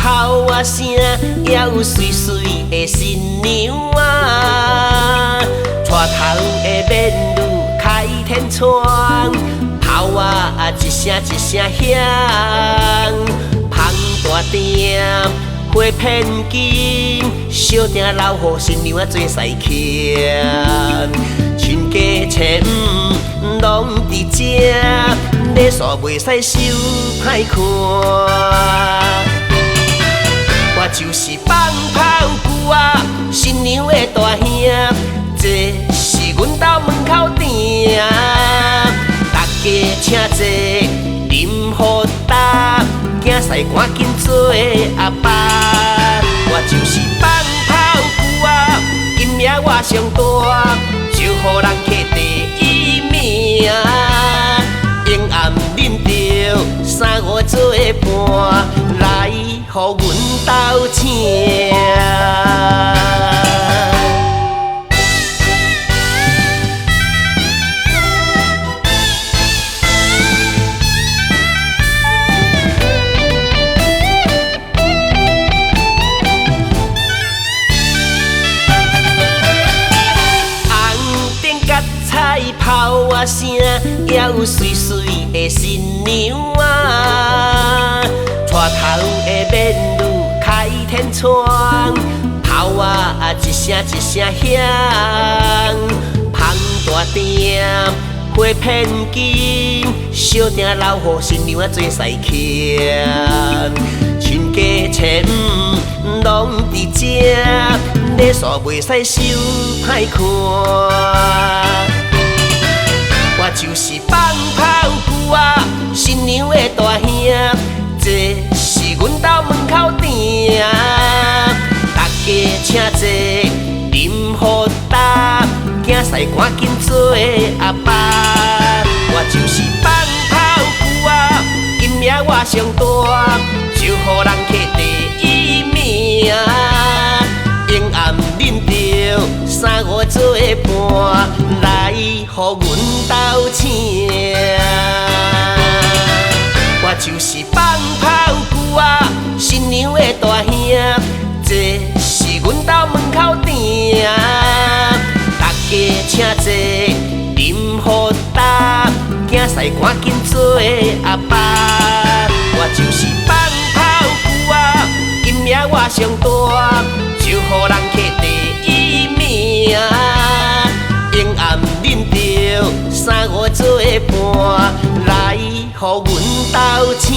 炮啊声，也有水水的新娘啊，带头的面女开天窗，炮啊一声一声响，芳大店花片金，小店老虎新娘啊做赛客，亲家亲毋拢伫遮，礼数袂使收歹看。我就是放炮鼓啊，新娘的大兄，这是阮家门口埕，大家请坐啉好茶，囝婿赶紧做阿爸。我就是放炮鼓啊，今夜我上大，就予人客第一名。永暗啉着三五做伴，来予阮斗请。炮啊声，也有水水的新娘啊，带头的面女开天窗，炮啊一声一声响，芳大店花片金，小店老虎新娘啊做赛客，亲家亲毋拢伫遮，礼数袂使收歹看。我就是放炮鼓啊，新娘的大兄，这是阮家门口埕，大家请坐啉好茶，囝婿赶紧做阿爸。我就是放炮鼓啊，今夜我上大，就予人客第一名。永暗啉着三五做伴，来予阮斗请。我就是放炮鼓啊，新娘的大兄，这是阮家门口埕，大家请坐啉好茶，囝婿赶紧做阿爸。我就是放炮鼓啊，今夜我上大，就予人客第一名。永暗啉着三五做伴，来予阮斗请。